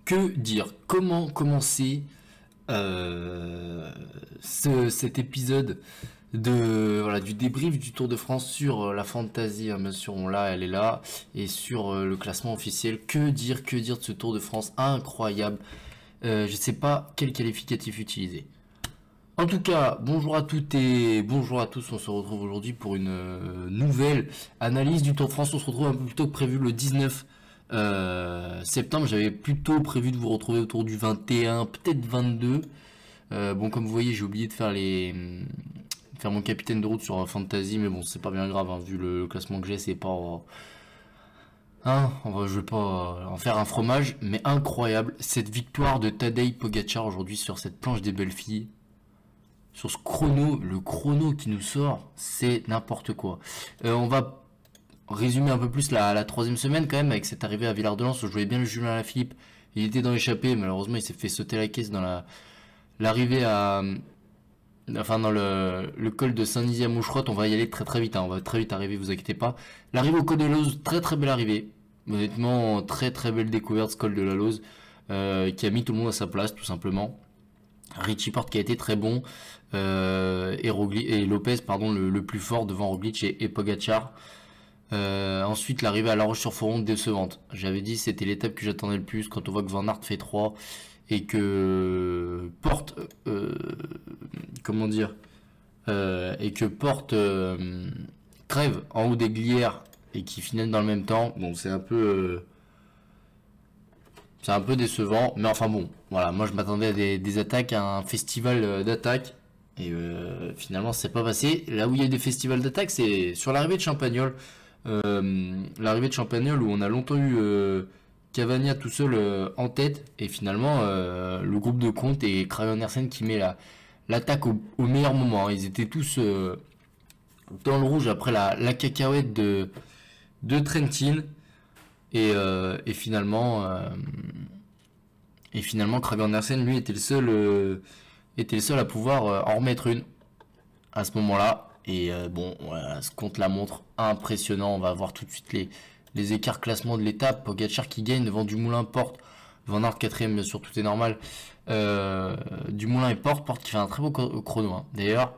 Que dire? Comment commencer cet épisode du débrief du Tour de France sur la fantasy, hein, bien sûr, elle est là, et sur le classement officiel. Que dire de ce Tour de France incroyable. Je sais pas quel qualificatif utiliser. En tout cas, bonjour à toutes et bonjour à tous. On se retrouve aujourd'hui pour une nouvelle analyse du Tour de France. On se retrouve un peu plus tôt que prévu le 19 septembre. J'avais plutôt prévu de vous retrouver autour du 21, peut-être 22. Bon, comme vous voyez, j'ai oublié de faire mon capitaine de route sur Fantasy, mais bon, c'est pas bien grave, hein, vu le classement que j'ai, c'est pas... Hein, je vais pas en faire un fromage, mais incroyable, cette victoire de Tadej Pogacar aujourd'hui sur cette planche des belles filles. Sur ce chrono, le chrono qui nous sort, c'est n'importe quoi. On va résumer un peu plus la troisième semaine quand même avec cette arrivée à Villard-de-Lans. Je voyais bien le Julien Alaphilippe. Il était dans l'échappée, malheureusement il s'est fait sauter la caisse dans l'arrivée dans le col de Saint-Nizier à Moucherotte. On va y aller très très vite, hein. On va très vite arriver, vous inquiétez pas. L'arrivée au col de la Lose, très très belle arrivée. Honnêtement, très très belle découverte ce col de la Lose, qui a mis tout le monde à sa place tout simplement. Richie Porte qui a été très bon, et Lopez pardon le plus fort devant Roglic et Pogacar. Ensuite l'arrivée à La Roche-sur-Foron décevante. J'avais dit c'était l'étape que j'attendais le plus quand on voit que Van Aert fait 3 et que Porte comment dire et que Porte crève en haut des glières et qui finissent dans le même temps. Bon, c'est un peu décevant, mais enfin bon, voilà, moi je m'attendais à des attaques, à un festival d'attaques, et finalement c'est pas passé. Là où il y a des festivals d'attaques, c'est sur l'arrivée de Champagnol. L'arrivée de Champagnol où on a longtemps eu Cavagna tout seul en tête, et finalement le groupe de Comte et Crayon Andersen qui met l'attaque au meilleur moment, hein. Ils étaient tous dans le rouge après la cacahuète de Trentin. Et finalement, Craig Andersen, lui, était le seul à pouvoir en remettre une à ce moment-là. Et bon, voilà, ce compte la montre impressionnant. On va voir tout de suite les écarts classement de l'étape. Pogacar qui gagne devant Dumoulin, Porte, Van Aert quatrième, bien sûr, tout est normal. Dumoulin et Porte qui fait un très beau chrono, hein, d'ailleurs.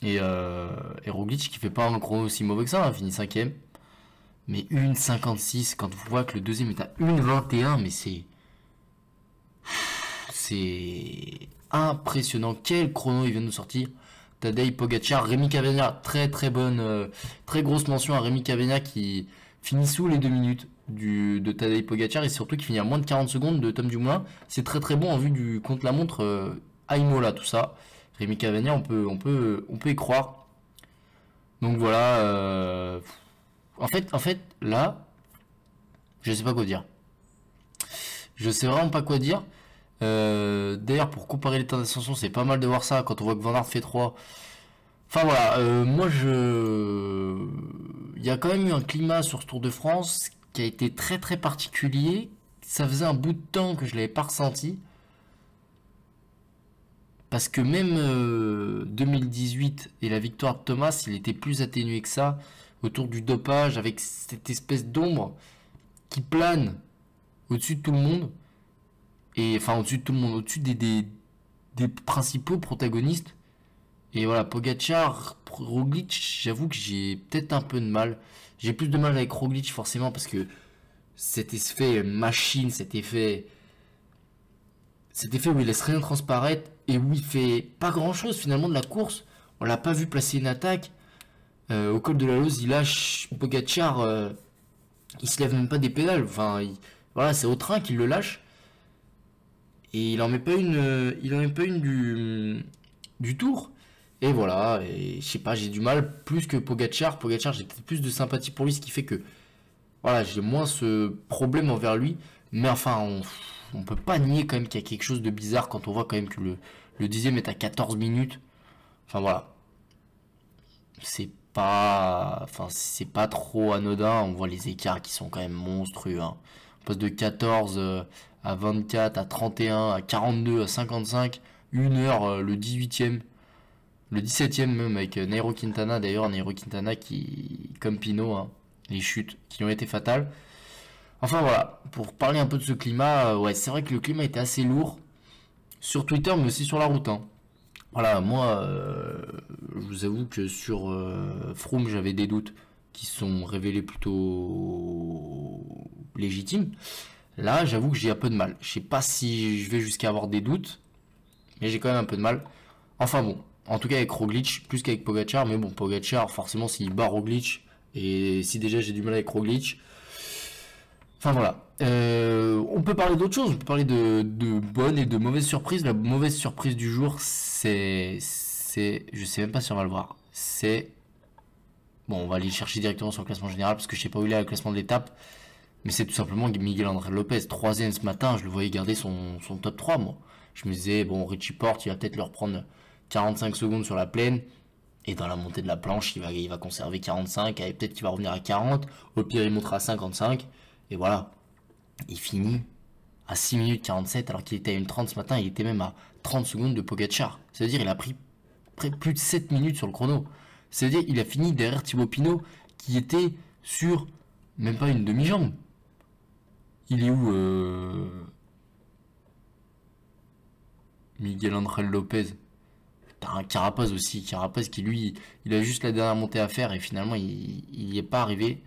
Et Roglic qui fait pas un chrono aussi mauvais que ça, hein, finit cinquième. Mais 1,56 quand vous voyez que le deuxième est à 1,21, mais c'est impressionnant. Quel chrono il vient de nous sortir. Tadej Pogacar, Rémi Cavagna, très très bonne, très grosse mention à Rémi Cavagna qui finit sous les 2 minutes de Tadej Pogacar et surtout qui finit à moins de 40 secondes de Tom Dumoulin. C'est très très bon en vue du contre-la-montre, Aïmola, tout ça. Rémi Cavagna, on peut y croire. Donc voilà. En fait, là, je sais pas quoi dire. Je sais vraiment pas quoi dire. D'ailleurs, pour comparer les temps d'ascension, c'est pas mal de voir ça quand on voit que Van Aert fait 3. Enfin voilà, il y a quand même eu un climat sur ce Tour de France qui a été très très particulier. Ça faisait un bout de temps que je l'avais pas ressenti. Parce que même 2018 et la victoire de Thomas, il était plus atténué que ça autour du dopage, avec cette espèce d'ombre qui plane au-dessus de tout le monde, et enfin au-dessus de tout le monde, au-dessus des principaux protagonistes. Et voilà, Pogacar, Roglic, j'avoue que j'ai peut-être un peu de mal. J'ai plus de mal avec Roglic forcément parce que cet effet machine, cet effet où il laisse rien transparaître et où il fait pas grand chose finalement de la course. On l'a pas vu placer une attaque. Au col de la Lose, il lâche Pogacar, il se lève même pas des pédales. Enfin, voilà, c'est au train qu'il le lâche. Et il en met pas une du tour. Et voilà, et je sais pas, j'ai du mal plus que Pogacar. Pogacar, j'ai peut-être plus de sympathie pour lui, ce qui fait que voilà, j'ai moins ce problème envers lui. Mais enfin, on peut pas nier quand même qu'il y a quelque chose de bizarre quand on voit quand même que le dixième est à 14 minutes. Enfin voilà, c'est pas trop anodin. On voit les écarts qui sont quand même monstrueux, hein. On passe de 14 à 24, à 31, à 42, à 55, 1 heure le 18e, le 17e même avec Nairo Quintana. D'ailleurs, Nairo Quintana qui, comme Pinot, hein, les chutes qui ont été fatales. Enfin voilà, pour parler un peu de ce climat, ouais, c'est vrai que le climat était assez lourd sur Twitter, mais aussi sur la route, hein. Voilà, moi, je vous avoue que sur Froome, j'avais des doutes qui se sont révélés plutôt légitimes. Là, j'avoue que j'ai un peu de mal. Je sais pas si je vais jusqu'à avoir des doutes, mais j'ai quand même un peu de mal. Enfin bon, en tout cas avec Roglic, plus qu'avec Pogacar, mais bon, Pogacar, forcément, s'il bat Roglic, et si déjà j'ai du mal avec Roglic, enfin voilà. On peut parler d'autre chose, on peut parler de bonnes et de mauvaises surprises. La mauvaise surprise du jour, je sais même pas si on va le voir. Bon, on va aller chercher directement sur le classement général parce que je sais pas où il est le classement de l'étape. Mais c'est tout simplement Miguel André Lopez, troisième ce matin, je le voyais garder son top 3 moi. Je me disais, bon, Richie Porte, il va peut-être le reprendre 45 secondes sur la plaine. Et dans la montée de la planche, il va conserver 45, et peut-être qu'il va revenir à 40. Au pire, il montera à 55. Et voilà. Il finit à 6 minutes 47 alors qu'il était à 1,30 ce matin. Il était même à 30 secondes de Pogacar. C'est-à-dire il a pris plus de 7 minutes sur le chrono. C'est-à-dire il a fini derrière Thibaut Pinot qui était sur même pas une demi-jambe. Il est où Miguel Angel Lopez? T'as un Carapaz aussi. Carapaz qui lui, il a juste la dernière montée à faire et finalement il n'y est pas arrivé.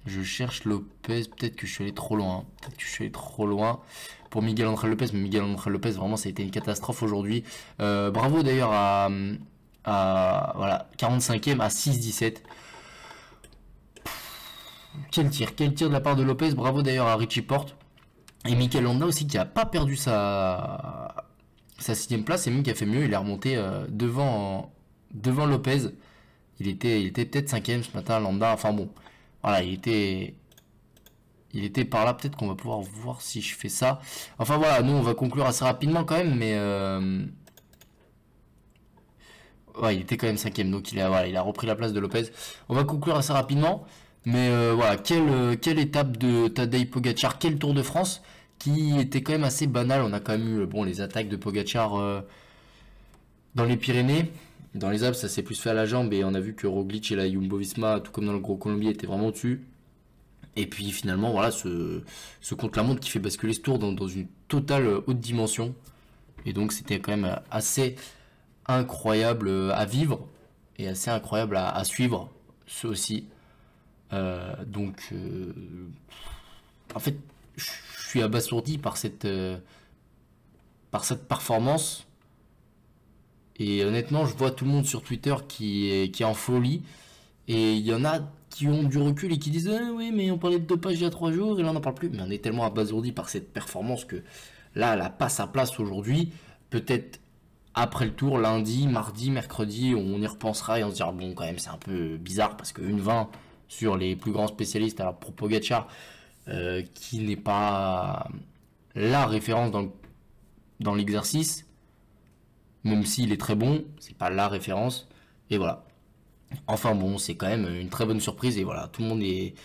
Je cherche Lopez, peut-être que je suis allé trop loin. Peut-être que je suis allé trop loin pour Miguel Angel Lopez. Mais Miguel Angel Lopez, vraiment, ça a été une catastrophe aujourd'hui. Bravo d'ailleurs voilà, 45e à 6,17. Quel tir de la part de Lopez. Bravo d'ailleurs à Richie Porte. Et Mikel Landa aussi qui a pas perdu sa 6e place et même qui a fait mieux. Il est remonté devant Lopez. Il était peut-être 5e ce matin, Landa. Enfin bon. Voilà, il était par là. Peut-être qu'on va pouvoir voir si je fais ça. Enfin voilà, nous on va conclure assez rapidement quand même, mais ouais, il était quand même 5e, donc il a repris la place de Lopez. On va conclure assez rapidement, mais voilà, quelle étape de Tadej Pogacar, quel Tour de France qui était quand même assez banal. On a quand même eu bon les attaques de Pogacar dans les Pyrénées. Dans les Alpes, ça s'est plus fait à la jambe et on a vu que Roglic et la Jumbo-Visma, tout comme dans le Gros Colombier, étaient vraiment dessus. Et puis finalement, voilà, ce contre-la-montre qui fait basculer ce tour dans une totale haute dimension. Et donc c'était quand même assez incroyable à vivre et assez incroyable à suivre, ce aussi. En fait, je suis abasourdi par cette performance. Et honnêtement, je vois tout le monde sur Twitter qui est en folie. Et il y en a qui ont du recul et qui disent ah, oui, mais on parlait de dopage il y a 3 jours et là on n'en parle plus. Mais on est tellement abasourdi par cette performance que là, elle n'a pas sa place aujourd'hui. Peut-être après le tour, lundi, mardi, mercredi, on y repensera et on se dira bon, quand même, c'est un peu bizarre parce que 1,20 sur les plus grands spécialistes, alors pour Pogacar, qui n'est pas la référence dans l'exercice. Même s'il est très bon, c'est pas la référence. Et voilà. Enfin bon, c'est quand même une très bonne surprise. Et voilà, tout le monde est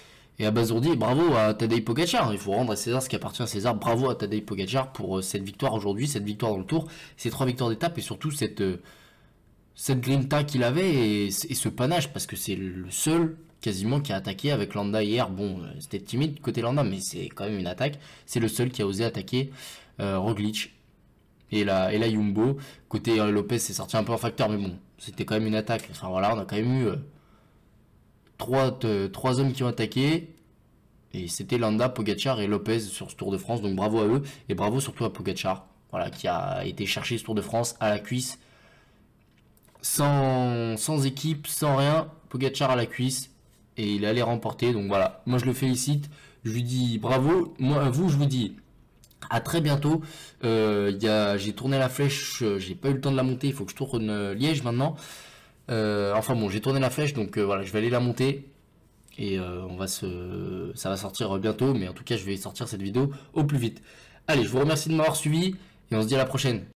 abasourdi. Et bravo à Tadej Pogacar. Il faut rendre à César ce qui appartient à César. Bravo à Tadej Pogacar pour cette victoire aujourd'hui, cette victoire dans le Tour, ces 3 victoires d'étape et surtout cette grinta qu'il avait et ce panache. Parce que c'est le seul quasiment qui a attaqué avec Landa hier. Bon, c'était timide côté Landa, mais c'est quand même une attaque. C'est le seul qui a osé attaquer Roglic. Et la Jumbo, côté Lopez, c'est sorti un peu en facteur, mais bon, c'était quand même une attaque. Enfin voilà, on a quand même eu 3 hommes qui ont attaqué. Et c'était Landa, Pogacar et Lopez sur ce Tour de France. Donc bravo à eux. Et bravo surtout à Pogacar, voilà, qui a été chercher ce Tour de France à la cuisse. Sans équipe, sans rien. Pogacar à la cuisse. Et il allait remporter. Donc voilà, moi je le félicite. Je lui dis bravo. Moi, à vous, je vous dis à très bientôt. J'ai tourné la flèche, j'ai pas eu le temps de la monter, il faut que je tourne Liège maintenant. Enfin bon, j'ai tourné la flèche, donc voilà, je vais aller la monter. Et ça va sortir bientôt, mais en tout cas, je vais sortir cette vidéo au plus vite. Allez, je vous remercie de m'avoir suivi et on se dit à la prochaine.